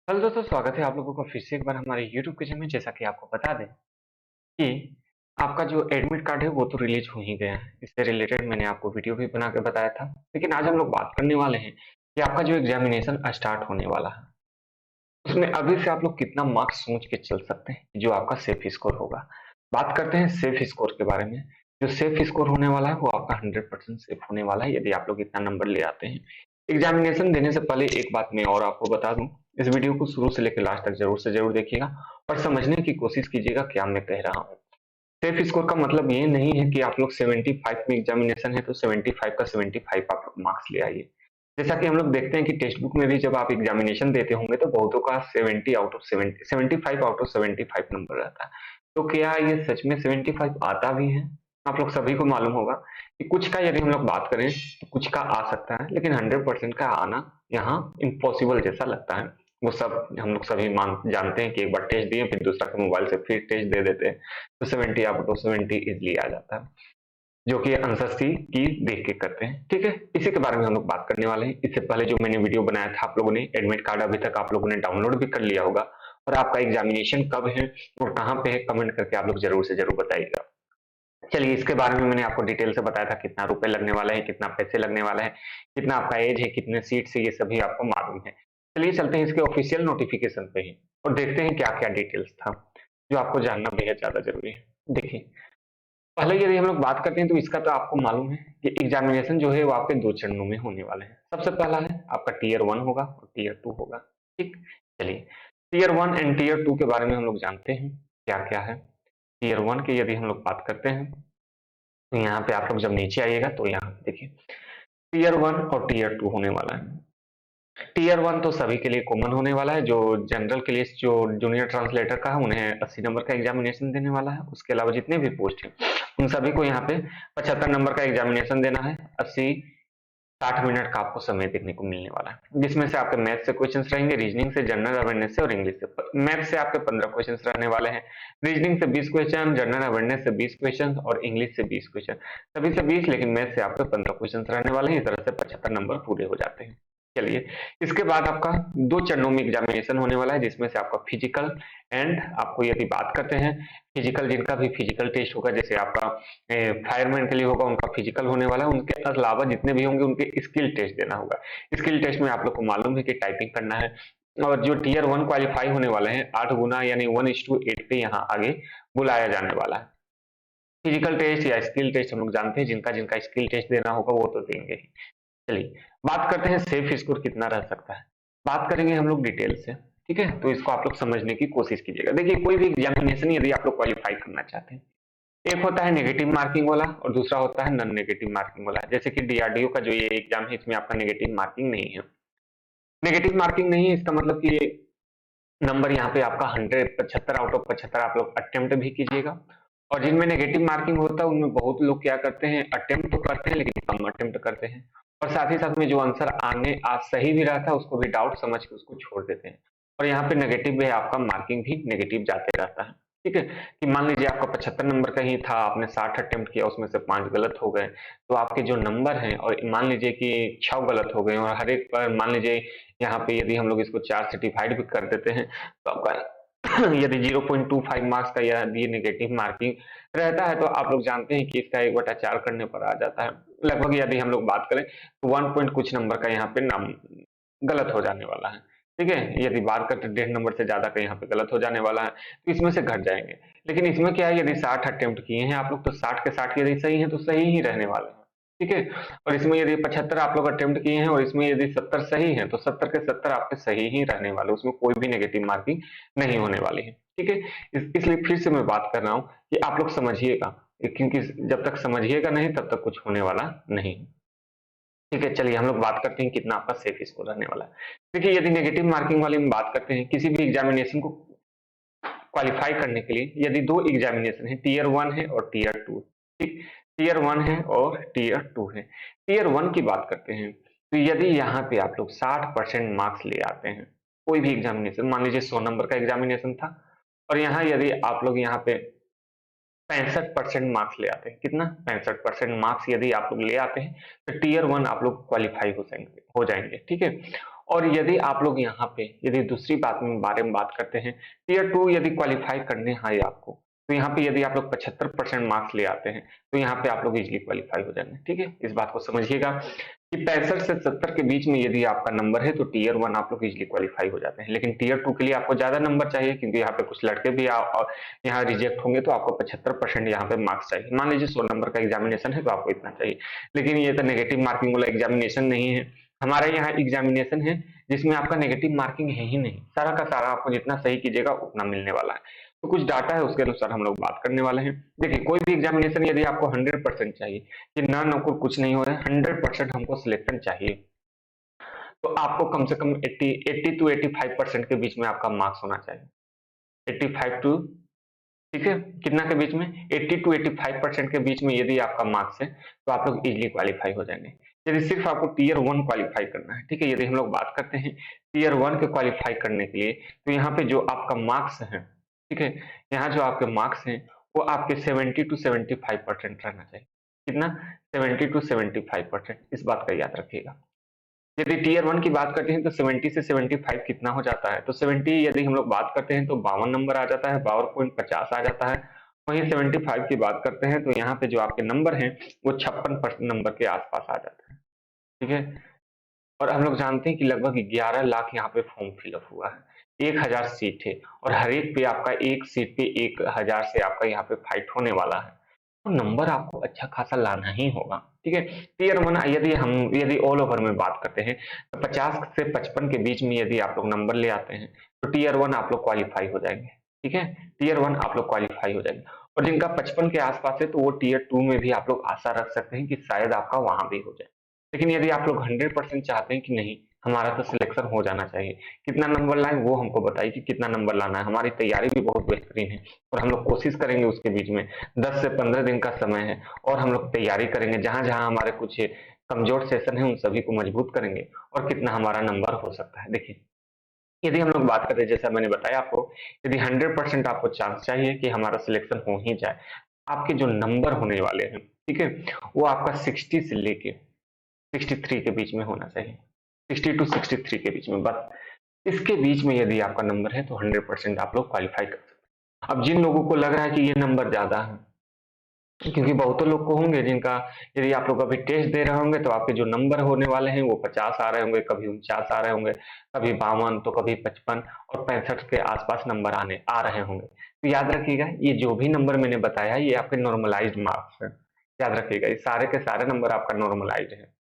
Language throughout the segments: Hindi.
हेलो दोस्तों, स्वागत है आप लोगों का फिर से एक बार हमारे यूट्यूब किचन में। जैसा कि आपको बता दें कि आपका जो एडमिट कार्ड है वो तो रिलीज हो ही गया है। इससे रिलेटेड मैंने आपको वीडियो भी बना के बताया था। लेकिन आज हम लोग बात करने वाले हैं कि आपका जो एग्जामिनेशन स्टार्ट होने वाला है उसमें अभी से आप लोग कितना मार्क्स सोच के चल सकते हैं जो आपका सेफ स्कोर होगा। बात करते हैं सेफ स्कोर के बारे में। जो सेफ स्कोर होने वाला है वो आपका 100% सेफ होने वाला है यदि आप लोग इतना नंबर ले आते हैं। एग्जामिनेशन देने से पहले एक बात मैं और आपको बता दूं, इस वीडियो को शुरू से लेकर लास्ट तक जरूर से जरूर देखिएगा और समझने की कोशिश कीजिएगा क्या मैं कह रहा हूँ। सेफ स्कोर का मतलब ये नहीं है कि आप लोग 75 में एग्जामिनेशन है तो 75 का 75 आप लोग मार्क्स ले आइए। जैसा कि हम लोग देखते हैं कि टेक्स्ट बुक में भी जब आप एग्जामिनेशन देते होंगे तो बहुतों का 70 out of 70 75 out of 75 number रहता है। तो क्या ये सच में 75 आता भी है? आप लोग सभी को मालूम होगा कि कुछ का यदि हम लोग बात करें तो कुछ का आ सकता है, लेकिन 100% का आना यहाँ इम्पॉसिबल जैसा लगता है। वो सब हम लोग सभी मान जानते हैं कि एक बार टेस्ट दिए फिर दूसरा के मोबाइल से फिर टेस्ट दे देते हैं तो 70 आउट ऑफ 70 इजिली आ जाता है, जो कि आंसर सी की देख के करते हैं। ठीक है, इसी के बारे में हम लोग बात करने वाले हैं। इससे पहले जो मैंने वीडियो बनाया था, आप लोगों ने एडमिट कार्ड अभी तक आप लोगों ने डाउनलोड भी कर लिया होगा और आपका एग्जामिनेशन कब है और कहाँ पे है कमेंट करके आप लोग जरूर से जरूर बताइएगा। चलिए, इसके बारे में मैंने आपको डिटेल से बताया था कितना रुपए लगने वाला है, कितना पैसे लगने वाला है, कितना आपका एज है, कितने सीट से, ये सभी आपको मालूम है। चलिए चलते हैं इसके ऑफिशियल नोटिफिकेशन पे ही और देखते हैं क्या क्या डिटेल्स था जो आपको जानना बेहद ज्यादा जरूरी है। देखिए, पहले यदि हम लोग बात करते हैं तो इसका तो आपको मालूम है कि एग्जामिनेशन जो है वो आपके दो चरणों में होने वाले हैं। सबसे पहला है आपका टीयर 1 होगा और टीयर 2 होगा। ठीक, चलिए टीयर 1 एंड टीयर 2 के बारे में हम लोग जानते हैं क्या क्या है। टीयर 1 की यदि हम लोग बात करते हैं तो यहाँ पे आप लोग जब नीचे आइएगा तो यहाँ देखिए टीयर 1 और टीयर 2 होने वाला है। टीयर 1 तो सभी के लिए कॉमन होने वाला है। जो जनरल के लिए जो जूनियर ट्रांसलेटर का है उन्हें 80 नंबर का एग्जामिनेशन देने वाला है। उसके अलावा जितने भी पोस्ट हैं उन सभी को यहाँ पे 75 नंबर का एग्जामिनेशन देना है। 80-60 मिनट का आपको समय देखने को मिलने वाला है, जिसमें से आपके मैथ से क्वेश्चंस रहेंगे, रीजनिंग से, जनरल अवेयरनेस से और इंग्लिश से। मैथ से आपके 15 क्वेश्चंस रहने वाले हैं, रीजनिंग से 20 क्वेश्चन, जनरल अवेयरनेस से 20 क्वेश्चन और इंग्लिश से 20 क्वेश्चन। सभी से 20, लेकिन मैथ से आपके 15 क्वेश्चन रहने वाले हैं। इस तरह से 75 नंबर पूरे हो जाते हैं। चलिए, इसके बाद आपका दो चरणों में एग्जामिनेशन होने वाला है, जिसमें से आपका फिजिकल एंड आपको यदि बात करते हैं फिजिकल, जिनका भी फिजिकल टेस्ट होगा, जैसे आपका फायरमैन के लिए होगा उनका फिजिकल होने वाला है। उनके अलावा जितने भी होंगे उनके स्किल टेस्ट देना होगा। स्किल टेस्ट में आप लोग को मालूम है कि टाइपिंग करना है और जो टीयर 1 क्वालिफाई होने वाले हैं 8 गुना यानी 1:8 पे यहाँ आगे बुलाया जाने वाला है। फिजिकल टेस्ट या स्किल टेस्ट हम लोग जानते हैं, जिनका जिनका स्किल टेस्ट देना होगा वो तो देंगे ही। चलिए, बात करते हैं सेफ स्कोर कितना रह सकता है। बात करेंगे हम लोग डिटेल से। ठीक है, तो इसको आप लोग समझने की कोशिश कीजिएगा। देखिए, कोई भी एग्जामिनेशन यदि आप लोग क्वालिफाई करना चाहते हैं, एक होता है नेगेटिव मार्किंग वाला और दूसरा होता है नॉन नेगेटिव मार्किंग वाला। जैसे कि डीआरडीओ का जो ये एग्जाम है इसमें आपका नेगेटिव मार्किंग नहीं है। नेगेटिव मार्किंग नहीं है इसका मतलब कि ये नंबर यहाँ पे आपका 175 आउट ऑफ 75 आप लोग अटेम्प्ट भी कीजिएगा। और जिनमें नेगेटिव मार्किंग होता है उनमें बहुत लोग क्या करते हैं, अटेम्प्ट तो करते हैं लेकिन कम अटेम्प्ट करते हैं और साथ ही साथ में जो आंसर आने आज सही भी रहता है उसको भी डाउट समझ के उसको छोड़ देते हैं। और यहाँ पे नेगेटिव में आपका मार्किंग भी नेगेटिव जाते रहता है। ठीक है, कि मान लीजिए आपका 75 नंबर का ही था, आपने 60 अटेम्प्ट किया, उसमें से 5 गलत हो गए, तो आपके जो नंबर हैं और मान लीजिए कि 6 गलत हो गए और हर एक पर मान लीजिए यहाँ पे यदि हम लोग इसको 4 से डिवाइड भी कर देते हैं तो आपका यदि 0.25 मार्क्स का यदि नेगेटिव मार्किंग रहता है तो आप लोग जानते हैं कि इसका 1/4 करने पर आ जाता है। लगभग यदि हम लोग बात करें तो 1 पॉइंट कुछ नंबर का यहाँ पे नाम गलत हो जाने वाला है। ठीक है, यदि बात करते 1.5 नंबर से ज्यादा का यहाँ पे गलत हो जाने वाला है तो इसमें से घट जाएंगे। लेकिन इसमें क्या है, यदि 60 अटेम्प्ट किए हैं आप लोग तो 60 के 60 यदि सही है तो सही ही रहने वाले हैं। ठीक है, और इसमें यदि 75 आप लोग अटेम्प्ट किए हैं और इसमें यदि 70 सही है तो 70 के 70 आपके सही ही रहने वाले, उसमें कोई भी नेगेटिव मार्किंग नहीं होने वाली है। ठीक है, इसलिए फिर से मैं बात कर रहा हूँ कि आप लोग समझिएगा, क्योंकि जब तक समझिएगा नहीं तब तक कुछ होने वाला नहीं। ठीक है, चलिए हम लोग बात करते हैं कितना आपका सेफ स्कोर रहने वाला है। देखिए, यदि नेगेटिव मार्किंग वाली हम बात करते हैं, किसी भी एग्जामिनेशन को क्वालिफाई करने के लिए यदि दो एग्जामिनेशन है, टीयर 1 है और टीयर 2। ठीक, टीयर 1 है और टीयर 2 है। टीयर 1 की बात करते हैं तो यदि यहाँ पे आप लोग 60% मार्क्स ले आते हैं, कोई भी एग्जामिनेशन, मान लीजिए 100 नंबर का एग्जामिनेशन था और यहाँ यदि आप लोग यहाँ पे 65% मार्क्स ले आते हैं, कितना 65% मार्क्स यदि आप लोग ले आते हैं तो टीयर 1 आप लोग क्वालिफाई हो जाएंगे। ठीक है, और यदि आप लोग यहाँ पे यदि दूसरी बारे में बात करते हैं, टियर 2 यदि क्वालीफाई करने हैं आपको, तो यहाँ पे यदि आप लोग 75% मार्क्स ले आते हैं, तो यहाँ पे आप लोग इजीली क्वालीफाई हो जाएंगे। ठीक है, इस बात को समझिएगा कि 65 से 70 के बीच में यदि आपका नंबर है तो टियर 1 आप लोग इजीली क्वालीफाई हो जाते हैं। लेकिन टियर 2 के लिए आपको ज्यादा नंबर चाहिए, क्योंकि यहाँ पे कुछ लड़के भी यहाँ रिजेक्ट होंगे, तो आपको 75% यहाँ पे मार्क्स चाहिए। मान लीजिए 100 नंबर का एग्जामिनेशन है तो आपको इतना चाहिए, लेकिन ये तो नेगेटिव मार्किंग वाला एग्जामिनेशन नहीं है। हमारा यहाँ एग्जामिनेशन है जिसमें आपका नेगेटिव मार्किंग है ही नहीं, सारा का सारा आपको जितना सही कीजिएगा उतना मिलने वाला है। तो कुछ डाटा है उसके अनुसार हम लोग बात करने वाले हैं। देखिए, कोई भी एग्जामिनेशन यदि आपको 100% चाहिए कि ना नको कुछ नहीं हो रहा है, 100% हमको सिलेक्शन चाहिए, तो आपको कम से कम 80 टू 85% के बीच में आपका मार्क्स होना चाहिए। 85 टू, ठीक है, कितना के बीच में, 80 टू 85% के बीच में यदि आपका मार्क्स है तो आप लोग इजीली क्वालिफाई हो जाएंगे। यदि सिर्फ आपको टियर 1 क्वालिफाई करना है, ठीक है, यदि हम लोग बात करते हैं टियर 1 के क्वालिफाई करने के लिए, तो यहाँ पे जो आपका मार्क्स है, ठीक है, यहाँ जो आपके मार्क्स हैं वो आपके 70 टू 75% रहना चाहिए। कितना, 70 टू 75%, इस बात का याद रखिएगा। यदि टियर 1 की बात करते हैं तो 70 से 75 कितना हो जाता है, तो 70 यदि हम लोग बात करते हैं तो 52 नंबर आ जाता है, 52.50 आ जाता है। वहीं 75 की बात करते हैं तो यहाँ पे जो आपके नंबर हैं वो 56 नंबर के आसपास आ जाता है। ठीक है, और हम लोग जानते हैं कि लगभग 11 लाख यहाँ पे फॉर्म फिलअप हुआ है, 1000 सीट है, और हर एक पे आपका एक सीट पे 1000 से आपका यहाँ पे फाइट होने वाला है, तो नंबर आपको अच्छा खासा लाना ही होगा। ठीक है, टियर 1 यदि ऑल ओवर में बात करते हैं तो 50 से 55 के बीच में यदि आप लोग नंबर ले आते हैं तो टियर 1 आप लोग क्वालिफाई हो जाएंगे। ठीक है, टियर 1 आप लोग क्वालिफाई हो जाएंगे, और जिनका 55 के आसपास है तो वो टियर 2 में भी आप लोग आशा रख सकते हैं कि शायद आपका वहां भी हो जाए। लेकिन यदि आप लोग 100% चाहते हैं कि नहीं, हमारा तो सिलेक्शन हो जाना चाहिए, कितना नंबर लाएं वो हमको बताइए कि कितना नंबर लाना है। हमारी तैयारी भी बहुत बेहतरीन है और हम लोग कोशिश करेंगे उसके बीच में 10 से 15 दिन का समय है, और हम लोग तैयारी करेंगे, जहां जहां हमारे कुछ कमजोर सेशन है उन सभी को मजबूत करेंगे, और कितना हमारा नंबर हो सकता है। देखिए, यदि हम लोग बात करें, जैसा मैंने बताया आपको, यदि 100% आपको चांस चाहिए कि हमारा सिलेक्शन हो ही जाए, आपके जो नंबर होने वाले हैं, ठीक है, वो आपका 60 से लेके 63 के बीच में होना चाहिए, 60 टू 63 के बीच में, बस इसके बीच में यदि आपका नंबर है तो 100% आप लोग क्वालिफाई कर सकते हैं। अब जिन लोगों को लग रहा है कि ये नंबर ज्यादा है, क्योंकि बहुतों लोग को होंगे जिनका, यदि आप लोग अभी टेस्ट दे रहे होंगे तो आपके जो नंबर होने वाले हैं वो 50 आ रहे होंगे, कभी 49 आ रहे होंगे, कभी 52, तो कभी 55 और 65 के आसपास नंबर आ रहे होंगे। तो याद रखिएगा, ये जो भी नंबर मैंने बताया ये आपके नॉर्मलाइज्ड मार्क्स है। याद रखिएगा, ये सारे के सारे नंबर आपका नॉर्मलाइज्ड है।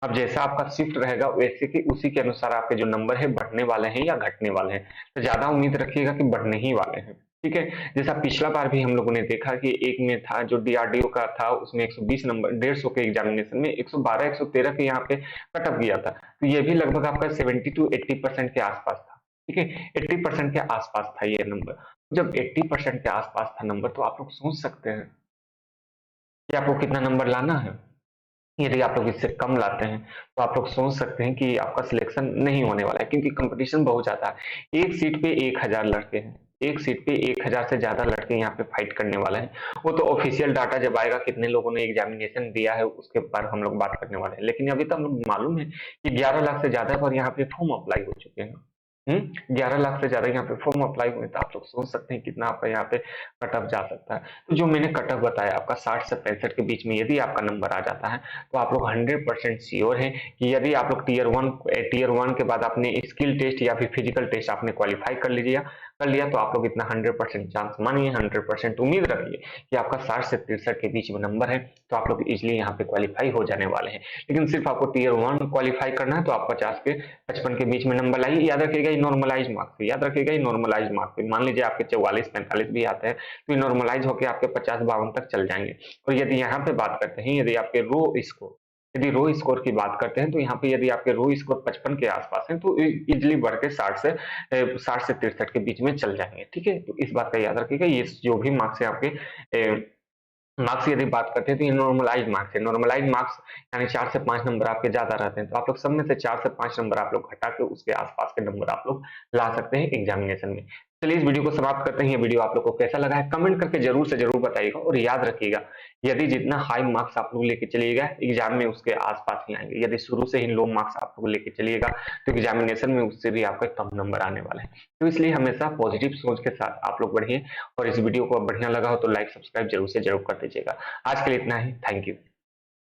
अब जैसा आपका शिफ्ट रहेगा वैसे कि उसी के अनुसार आपके जो नंबर है बढ़ने वाले हैं या घटने वाले हैं, तो ज्यादा उम्मीद रखिएगा कि बढ़ने ही वाले हैं। ठीक है, जैसा पिछला बार भी हम लोगों ने देखा कि एक में था जो डीआरडीओ का था, उसमें 120 नंबर 150 के एग्जामिनेशन में 112 113 के यहाँ पे कट ऑफ गया था, तो ये भी लगभग आपका 70 टू 80% के आसपास था। ठीक है, 80% के आसपास था ये नंबर। जब 80% के आसपास था नंबर, तो आप लोग सोच सकते हैं कि आपको कितना नंबर लाना है। यदि आप लोग इससे कम लाते हैं तो आप लोग सोच सकते हैं कि आपका सिलेक्शन नहीं होने वाला है, क्योंकि कंपटीशन बहुत ज्यादा है। एक सीट पे 1000 लड़के हैं, एक सीट पे 1000 से ज्यादा लड़के यहाँ पे फाइट करने वाले हैं। वो तो ऑफिशियल डाटा जब आएगा कितने लोगों ने एग्जामिनेशन दिया है उसके बाद हम लोग बात करने वाले हैं, लेकिन अभी तो हम लोग मालूम है कि 11 लाख से ज्यादा पर यहाँ पे फॉर्म अप्लाई हो चुके हैं। 11 लाख से ज्यादा यहाँ पे फॉर्म अप्लाई हुए, तो आप लोग सोच सकते हैं कितना आपका यहाँ पे कट ऑफ जा सकता है। तो जो मैंने कट ऑफ बताया आपका 60 से 65 के बीच में यदि आपका नंबर आ जाता है, तो आप लोग 100% श्योर है कि यदि आप लोग टीयर 1 के बाद आपने स्किल टेस्ट या फिर फिजिकल टेस्ट आपने क्वालिफाई कर लिया, तो आप लोग इतना 100% चांस मानिए, 100% उम्मीद रखिए कि आपका 60 से 63 के बीच में नंबर है, तो आप लोग इजिली यहाँ पे क्वालिफाई हो जाने वाले हैं। लेकिन सिर्फ आपको टियर 1 क्वालिफाई करना है तो आप 50 के 55 के बीच में नंबर लाइए। याद रखिएगा, ये नॉर्मलाइज मार्क्स है, याद रखिएगा ये नॉर्मलाइज मार्क्स है। मान लीजिए आपके 44 45 भी आते हैं तो ये नॉर्मलाइज होकर आपके 50 52 तक चल जाएंगे। और यदि यहाँ पे बात करते हैं, यदि रो स्कोर की बात करते हैं, तो यहाँ पे यदि आपके रो स्कोर 55 के आसपास है तो इजिली बढ़ के 60 से 63 के बीच में चल जाएंगे। ठीक है, तो इस बात का याद रखिएगा, ये जो भी मार्क्स है आपके मार्क्स यदि बात करते हैं तो ये नॉर्मलाइज मार्क्स है। नॉर्मलाइज मार्क्स यानी 4 से 5 नंबर आपके ज्यादा रहते हैं, तो आप लोग सब में से 4 से 5 नंबर आप लोग घटा के उसके आसपास के नंबर आप लोग ला सकते हैं एग्जामिनेशन में। चलिए इस वीडियो को समाप्त करते हैं। ये वीडियो आप लोग को कैसा लगा है कमेंट करके जरूर से जरूर बताइएगा, और याद रखिएगा यदि जितना हाई मार्क्स आप लोग लेके चलिएगा एग्जाम में उसके आसपास ही आएंगे, यदि शुरू से ही लो मार्क्स आप लोग लेके चलिएगा तो एग्जामिनेशन में उससे भी आपके कम नंबर आने वाले हैं। तो इसलिए हमेशा पॉजिटिव सोच के साथ आप लोग बढ़िए, और इस वीडियो को बढ़िया लगा हो तो लाइक सब्सक्राइब जरूर से जरूर कर दीजिएगा। आज के लिए इतना ही, थैंक यू।